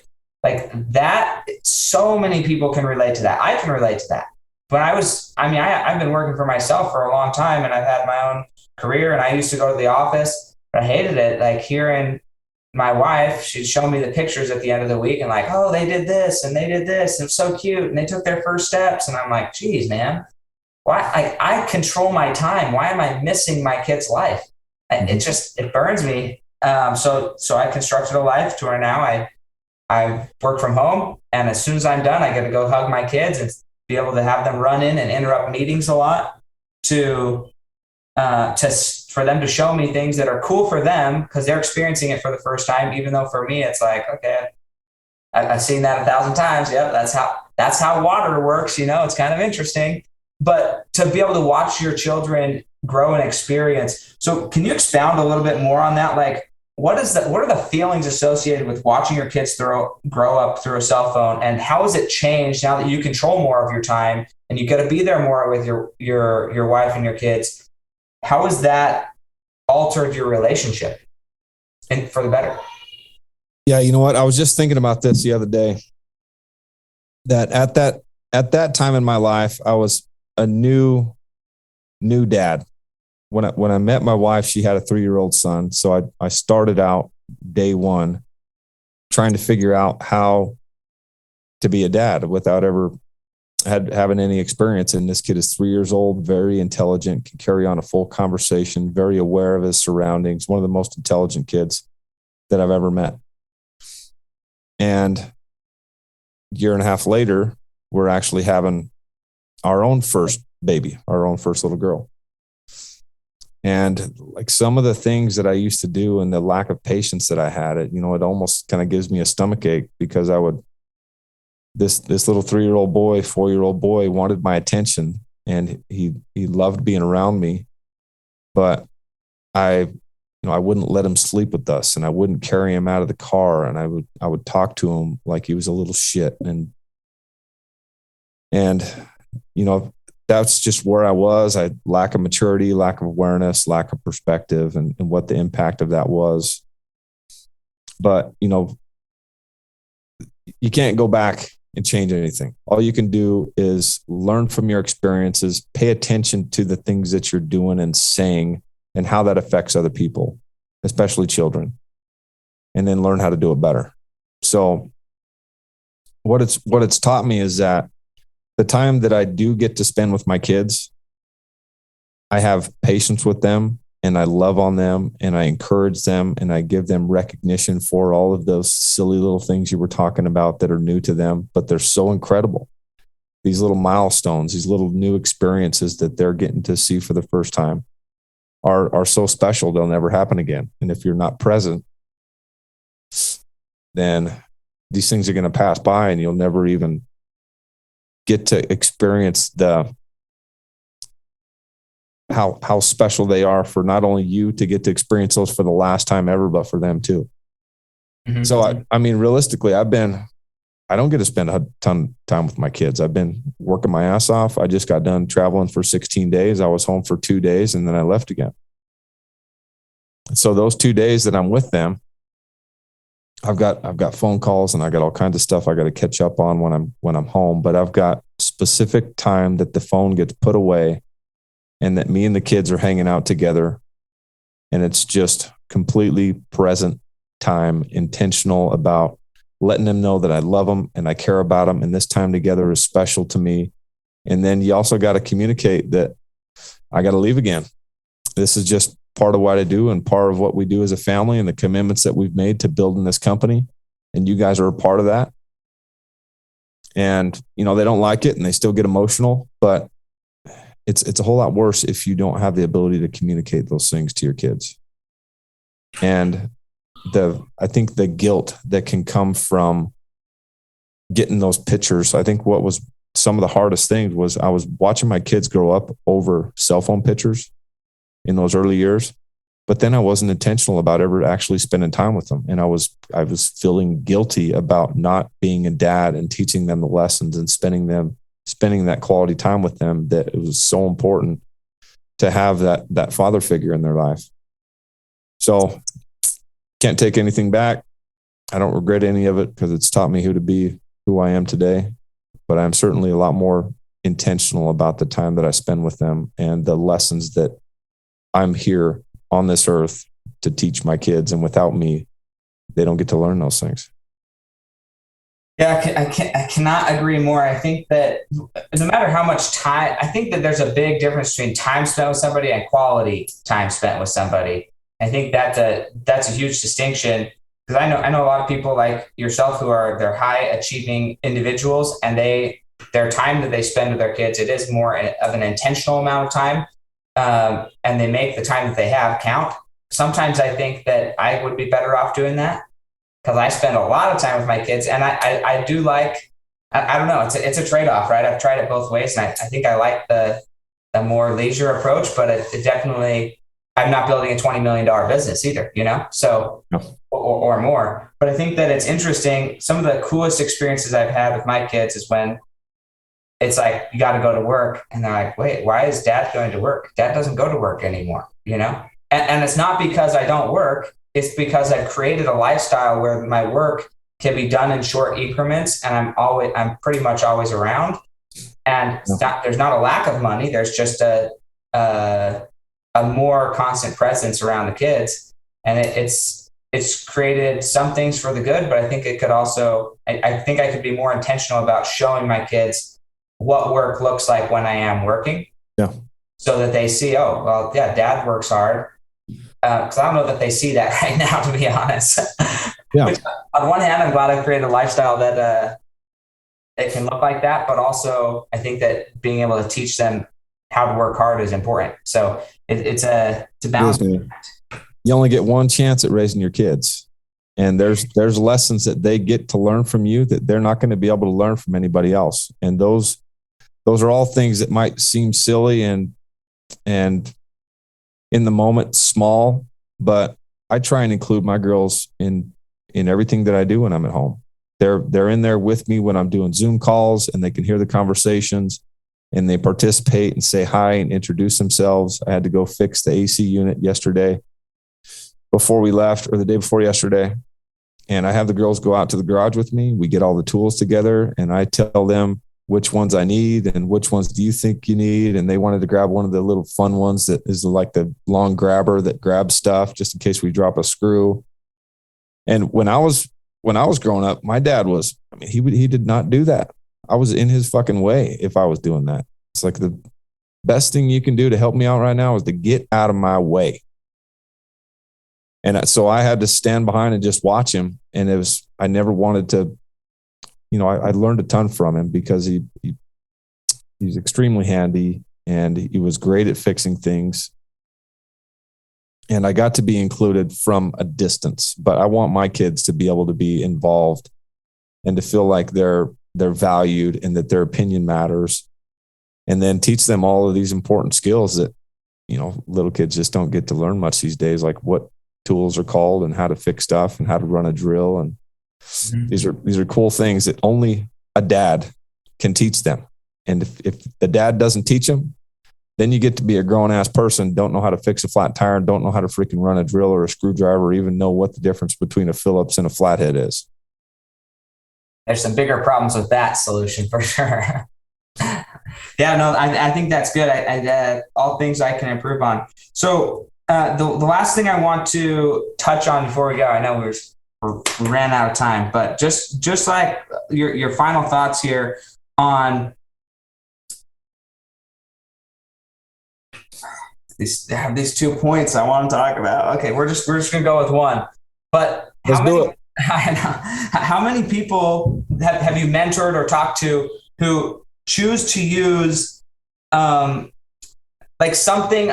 Like that, so many people can relate to that. I can relate to that. But I've been working for myself for a long time, and I've had my own career, and I used to go to the office, but I hated it. Like hearing my wife, she'd show me the pictures at the end of the week and like, oh, they did this and they did this. And it's so cute. And they took their first steps. And I'm like, geez, man, why? I control my time. Why am I missing my kid's life? And it burns me. So I constructed a life to where now I work from home. And as soon as I'm done, I get to go hug my kids and be able to have them run in and interrupt meetings a lot for them to show me things that are cool for them because they're experiencing it for the first time. Even though for me, it's like, okay, I've seen that 1,000 times. Yep. That's how water works. It's kind of interesting, but to be able to watch your children grow and experience. So can you expound a little bit more on that? Like, what are the feelings associated with watching your kids grow up through a cell phone, and how has it changed now that you control more of your time and you got to be there more with your wife and your kids? How has that altered your relationship and for the better? Yeah. You know what? I was just thinking about this the other day, that at that time in my life, I was a new dad. When I met my wife, she had a 3-year-old son. So I started out day one trying to figure out how to be a dad without ever having any experience. And this kid is 3 years old, very intelligent, can carry on a full conversation, very aware of his surroundings, one of the most intelligent kids that I've ever met. And a year and a half later, we're actually having our own first baby, our own first little girl. And like some of the things that I used to do and the lack of patience that I had, it almost kind of gives me a stomach ache, because this little 3-year-old boy, 4-year-old boy wanted my attention, and he loved being around me, but I wouldn't let him sleep with us, and I wouldn't carry him out of the car, and I would talk to him like he was a little shit. And that's just where I was. I lack of maturity, lack of awareness, lack of perspective, and what the impact of that was. But, you can't go back and change anything. All you can do is learn from your experiences, pay attention to the things that you're doing and saying and how that affects other people, especially children, and then learn how to do it better. So what it's taught me is that the time that I do get to spend with my kids, I have patience with them, and I love on them, and I encourage them, and I give them recognition for all of those silly little things you were talking about that are new to them, but they're so incredible. These little milestones, these little new experiences that they're getting to see for the first time are so special, they'll never happen again. And if you're not present, then these things are going to pass by, and you'll never even get to experience how special they are, for not only you to get to experience those for the last time ever, but for them too. Mm-hmm. So I mean, realistically, I don't get to spend a ton of time with my kids. I've been working my ass off. I just got done traveling for 16 days. I was home for 2 days, and then I left again. So those 2 days that I'm with them, I've got phone calls, and I got all kinds of stuff I got to catch up on when I'm home, but I've got specific time that the phone gets put away, and that me and the kids are hanging out together, and it's just completely present time, intentional about letting them know that I love them and I care about them, and this time together is special to me. And then you also got to communicate that I got to leave again. This is just part of what I do and part of what we do as a family, and the commitments that we've made to building this company. And you guys are a part of that. And, they don't like it, and they still get emotional, but it's a whole lot worse if you don't have the ability to communicate those things to your kids. And I think the guilt that can come from getting those pictures, I think what was some of the hardest things was I was watching my kids grow up over cell phone pictures in those early years, but then I wasn't intentional about ever actually spending time with them. And I was feeling guilty about not being a dad and teaching them the lessons and spending that quality time with them, that it was so important to have that father figure in their life. So can't take anything back. I don't regret any of it, because it's taught me who I am today, but I'm certainly a lot more intentional about the time that I spend with them and the lessons that I'm here on this earth to teach my kids. And without me, they don't get to learn those things. Yeah, I cannot agree more. I think that no matter how much time, I think that there's a big difference between time spent with somebody and quality time spent with somebody. I think that's a huge distinction, because I know a lot of people like yourself they're high achieving individuals, and their time that they spend with their kids, it is more of an intentional amount of time. And they make the time that they have count. Sometimes I think that I would be better off doing that, because I spend a lot of time with my kids, and I do like, I don't know, it's a trade-off, right? I've tried it both ways, and I think I like the more leisure approach, but it definitely, I'm not building a $20 million business either, so, or more. But I think that it's interesting. Some of the coolest experiences I've had with my kids is when it's like, you got to go to work. And they're like, wait, why is dad going to work? Dad doesn't go to work anymore, And it's not because I don't work. It's because I've created a lifestyle where my work can be done in short increments, and I'm pretty much always around. And there's not a lack of money. There's just a more constant presence around the kids, and it's created some things for the good. But I think it could also, I think I could be more intentional about showing my kids what work looks like when I am working. Yeah. So that they see, oh, well, yeah, dad works hard. Because I don't know that they see that right now, to be honest. Yeah. Which, on one hand, I'm glad I've created a lifestyle that it can look like that, but also I think that being able to teach them how to work hard is important. So it's a balance. You only get one chance at raising your kids, and there's lessons that they get to learn from you that they're not going to be able to learn from anybody else. And those are all things that might seem silly and in the moment small, but I try and include my girls in everything that I do when I'm at home. They're in there with me when I'm doing Zoom calls, and they can hear the conversations, and they participate and say hi and introduce themselves. I had to go fix the AC unit yesterday before we left, or the day before yesterday. And I have the girls go out to the garage with me. We get all the tools together, and I tell them which ones I need and which ones do you think you need. And they wanted to grab one of the little fun ones that is like the long grabber that grabs stuff just in case we drop a screw. And when I was growing up, my dad he did not do that. I was in his fucking way if I was doing that. It's like the best thing you can do to help me out right now is to get out of my way. And so I had to stand behind and just watch him. And I never wanted to, I learned a ton from him because he's extremely handy and he was great at fixing things. And I got to be included from a distance, but I want my kids to be able to be involved and to feel like they're valued and that their opinion matters, and then teach them all of these important skills that, little kids just don't get to learn much these days, like what tools are called and how to fix stuff and how to run a drill. And these are cool things that only a dad can teach them. And if the dad doesn't teach them, then you get to be a grown ass person, don't know how to fix a flat tire, and don't know how to freaking run a drill or a screwdriver, or even know what the difference between a Phillips and a flathead is. There's some bigger problems with that solution for sure. Yeah, no, I think that's good. I all things I can improve on. So the last thing I want to touch on before we go, I know we ran out of time, but just like your final thoughts here on these 2 points I want to talk about. Okay, we're just gonna go with one. But how many people have you mentored or talked to who choose to use like something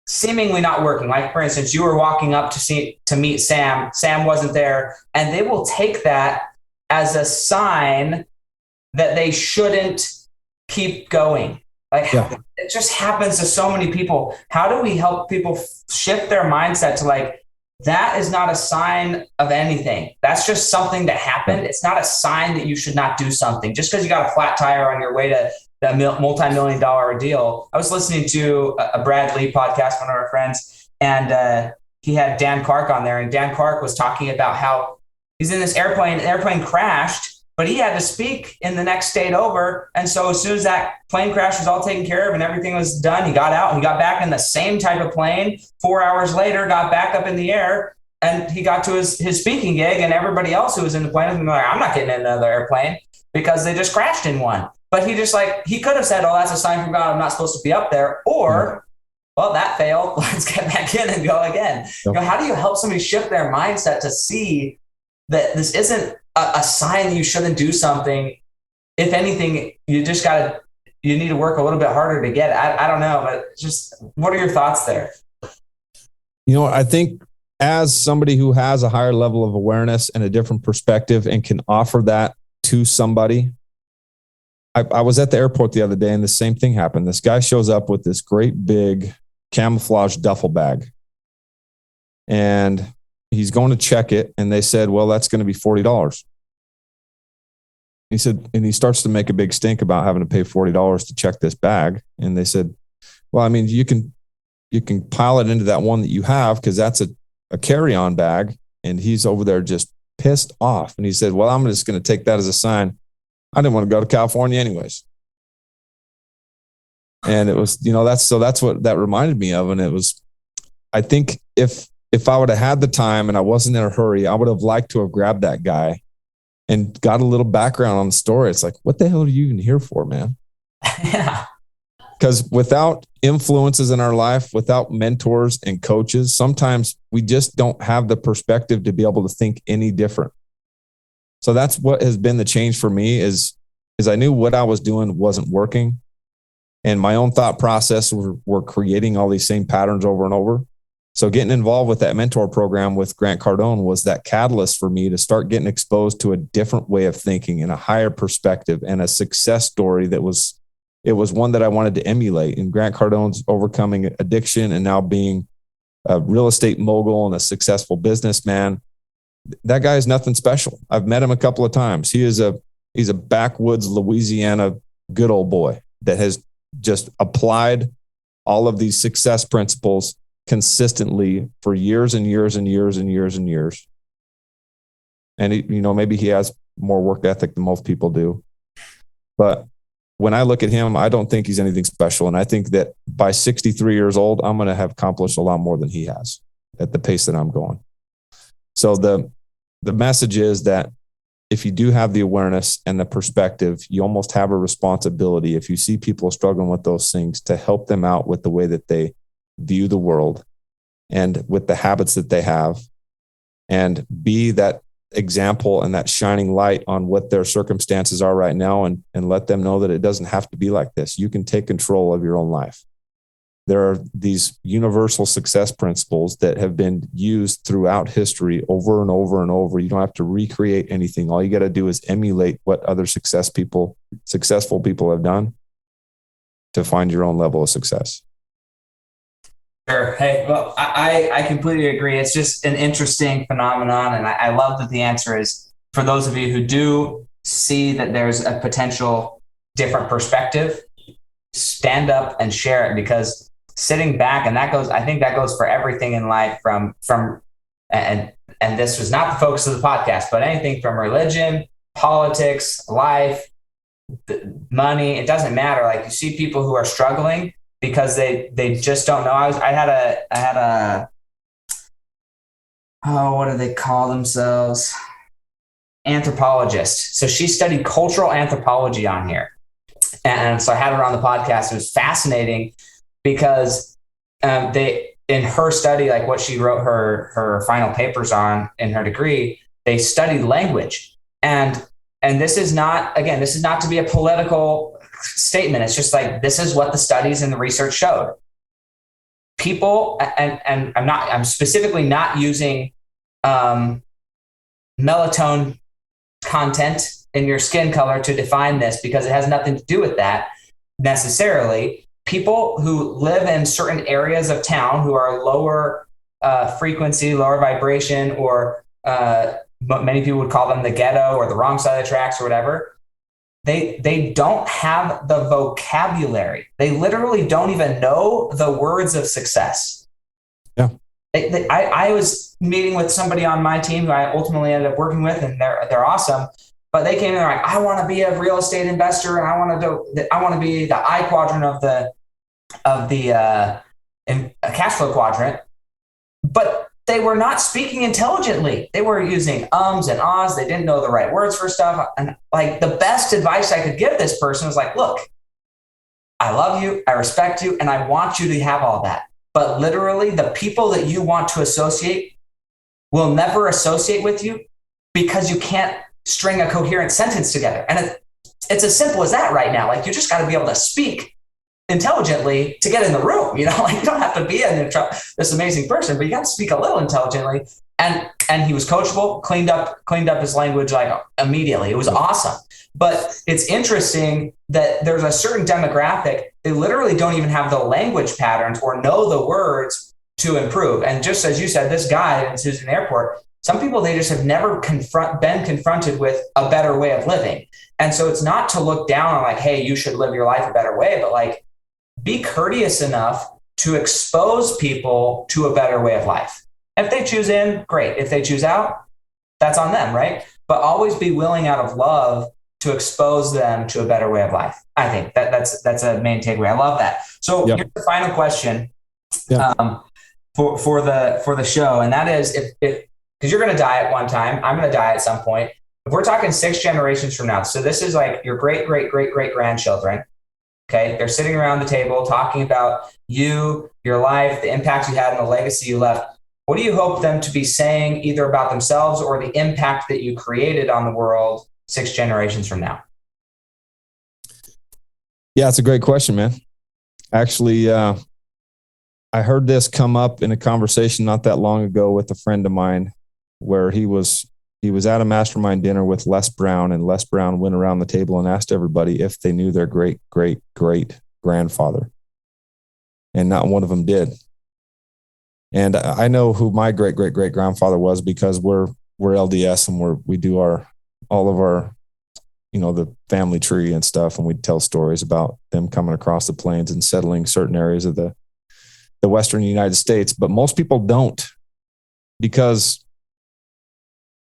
seemingly not working? Like, for instance, you were walking up to meet Sam. Sam wasn't there, and they will take that as a sign that they shouldn't keep going. Like, it just happens to so many people. How do we help people shift their mindset to like, that is not a sign of anything. That's just something that happened. It's not a sign that you should not do something. Just because you got a flat tire on your way to the multi-million-dollar deal. I was listening to a Brad Lee podcast, one of our friends, and he had Dan Clark on there. And Dan Clark was talking about how he's in this airplane. The airplane crashed, but he had to speak in the next state over. And so as soon as that plane crash was all taken care of and everything was done, he got out and he got back in the same type of plane. 4 hours later, got back up in the air, and he got to his speaking gig, and everybody else who was in the plane was like, I'm not getting in another airplane because they just crashed in one. But he could have said, oh, that's a sign from God, I'm not supposed to be up there. Or, well, that failed. Let's get back in and go again. Yep. How do you help somebody shift their mindset to see that this isn't a sign that you shouldn't do something? If anything, you need to work a little bit harder to get it. I don't know, but just what are your thoughts there? I think as somebody who has a higher level of awareness and a different perspective and can offer that to somebody, I was at the airport the other day and the same thing happened. This guy shows up with this great big camouflage duffel bag, and he's going to check it. And they said, well, that's going to be $40. He said, and he starts to make a big stink about having to pay $40 to check this bag. And they said, well, I mean, you can you can pile it into that one that you have, because that's a carry-on bag. And he's over there just pissed off. And he said, well, I'm just going to take that as a sign. I didn't want to go to California anyways. And it was, that's what that reminded me of. And it was, I think if I would have had the time and I wasn't in a hurry, I would have liked to have grabbed that guy and got a little background on the story. It's like, what the hell are you even here for, man? Yeah. Because without influences in our life, without mentors and coaches, sometimes we just don't have the perspective to be able to think any different. So that's what has been the change for me is I knew what I was doing wasn't working. And my own thought process were creating all these same patterns over and over. So getting involved with that mentor program with Grant Cardone was that catalyst for me to start getting exposed to a different way of thinking and a higher perspective and a success story that was one that I wanted to emulate. And Grant Cardone's overcoming addiction and now being a real estate mogul and a successful businessman. That guy is nothing special. I've met him a couple of times. He's a backwoods Louisiana good old boy that has just applied all of these success principles consistently for years and years and years and years and years. And maybe he has more work ethic than most people do. But when I look at him, I don't think he's anything special. And I think that by 63 years old, I'm going to have accomplished a lot more than he has at the pace that I'm going. So the message is that if you do have the awareness and the perspective, you almost have a responsibility, if you see people struggling with those things, to help them out with the way that they view the world and with the habits that they have, and be that example and that shining light on what their circumstances are right now, and let them know that it doesn't have to be like this. You can take control of your own life. There are these universal success principles that have been used throughout history over and over and over. You don't have to recreate anything. All you got to do is emulate what other successful people have done to find your own level of success. Sure. Hey, well, I completely agree. It's just an interesting phenomenon. And I love that the answer is, for those of you who do see that there's a potential different perspective, stand up and share it, because sitting back, and I think that goes for everything in life from, and this was not the focus of the podcast, but anything from religion, politics, life, money, it doesn't matter. Like, you see people who are struggling because they just don't know. I had a what do they call themselves? Anthropologist. So she studied cultural anthropology on here. And so I had her on the podcast. It was fascinating because in her study, like what she wrote her final papers on in her degree, they studied language. And this is not to be a political statement. It's just like, this is what the studies and the research showed. People, and I'm specifically not using melatonin content in your skin color to define this, because it has nothing to do with that necessarily. People who live in certain areas of town who are lower frequency, lower vibration, or many people would call them the ghetto or the wrong side of the tracks or whatever, they don't have the vocabulary. They literally don't even know the words of success. Yeah. I was meeting with somebody on my team who I ultimately ended up working with, and they're awesome. But they came in, they're like, I want to be a real estate investor, and I want to be the I quadrant of the cash flow quadrant. But they were not speaking intelligently. They were using ums and ahs. They didn't know the right words for stuff. And like, the best advice I could give this person was like, look, I love you, I respect you, and I want you to have all that. But literally, the people that you want to associate will never associate with you because you can't string a coherent sentence together. And it's as simple as that right now. Like, you just got to be able to speak intelligently to get in the room. You know, like, you don't have to be this amazing person, but you got to speak a little intelligently. And he was coachable, cleaned up his language like immediately. It was awesome. But it's interesting that there's a certain demographic, they literally don't even have the language patterns or know the words to improve. And just as you said, this guy in Susan Airport, some people, they just have never been confronted with a better way of living. And so it's not to look down on like, hey, you should live your life a better way, but like, be courteous enough to expose people to a better way of life. If they choose in, great. If they choose out, that's on them, right? But always be willing out of love to expose them to a better way of life. I think that's a main takeaway. I love that. So here's the final question for the show, and that is if because you're going to die at one time, I'm going to die at some point. If we're talking 6 generations from now, so this is like your great grandchildren. Okay, they're sitting around the table talking about you, your life, the impact you had, and the legacy you left. What do you hope them to be saying either about themselves or the impact that you created on the world 6 generations from now? Yeah, it's a great question, man. Actually, I heard this come up in a conversation not that long ago with a friend of mine where he was at a mastermind dinner with Les Brown, and Les Brown went around the table and asked everybody if they knew their great grandfather. And not one of them did. And I know who my great grandfather was because we're LDS and we do all of our, the family tree and stuff. And we tell stories about them coming across the plains and settling certain areas of the Western United States. But most people don't, because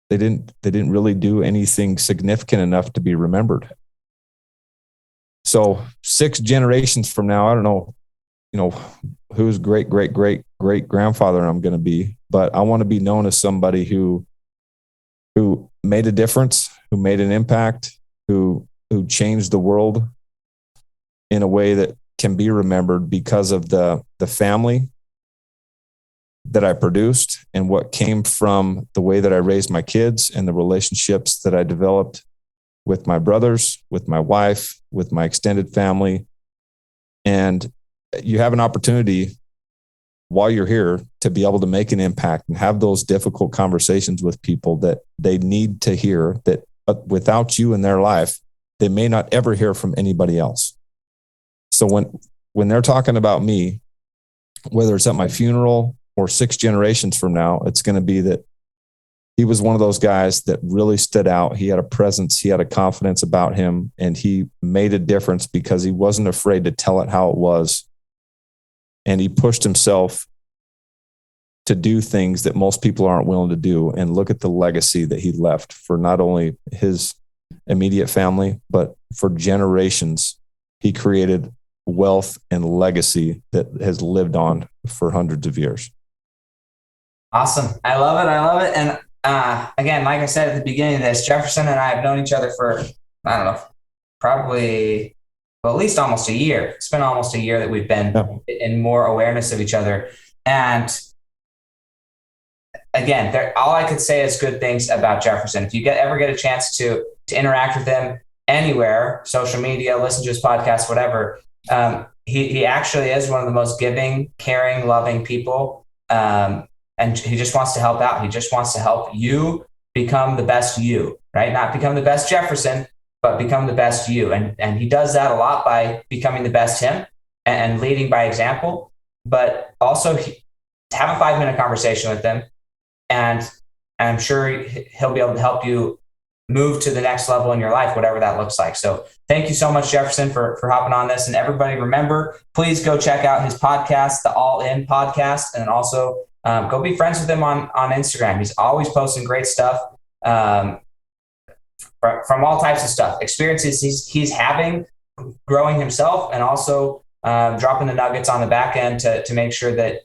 they didn't really do anything significant enough to be remembered. So 6 generations from now, I don't know, whose great grandfather I'm going to be, but I want to be known as somebody who made a difference, who made an impact, who changed the world in a way that can be remembered because of the family that I produced and what came from the way that I raised my kids and the relationships that I developed with my brothers, with my wife, with my extended family. And you have an opportunity while you're here to be able to make an impact and have those difficult conversations with people that they need to hear, that without you in their life, they may not ever hear from anybody else. So when they're talking about me, whether it's at my funeral or 6 generations from now, it's going to be that he was one of those guys that really stood out. He had a presence, he had a confidence about him, and he made a difference because he wasn't afraid to tell it how it was. And he pushed himself to do things that most people aren't willing to do. And look at the legacy that he left for not only his immediate family, but for generations. He created wealth and legacy that has lived on for hundreds of years. Awesome. I love it. And again, like I said at the beginning of this, Jefferson and I have known each other for, I don't know, probably at least almost a year. It's been almost a year that we've been in more awareness of each other. And again, all I could say is good things about Jefferson. If you ever get a chance to interact with him anywhere, social media, listen to his podcast, whatever, he actually is one of the most giving, caring, loving people. And he just wants to help out. He just wants to help you become the best you, right? Not become the best Jefferson, but become the best you. And he does that a lot by becoming the best him and leading by example, but also have a 5-minute conversation with him. And I'm sure he'll be able to help you move to the next level in your life, whatever that looks like. So thank you so much, Jefferson, for hopping on this. And everybody, remember, please go check out his podcast, the All In Podcast, and also go be friends with him on Instagram. He's always posting great stuff from all types of stuff, experiences he's having, growing himself, and also dropping the nuggets on the back end to make sure that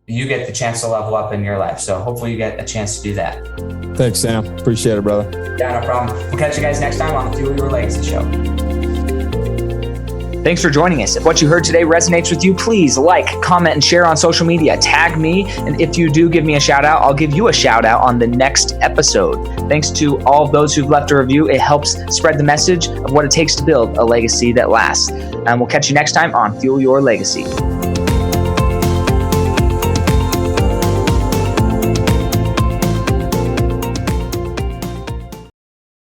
you get the chance to level up in your life. So hopefully you get a chance to do that. Thanks, Sam. Appreciate it, brother. Yeah, no problem. We'll catch you guys next time on the Fuel Your Legacy Show. Thanks for joining us. If what you heard today resonates with you, please like, comment, and share on social media. Tag me. And if you do give me a shout out, I'll give you a shout out on the next episode. Thanks to all of those who've left a review. It helps spread the message of what it takes to build a legacy that lasts. And we'll catch you next time on Fuel Your Legacy.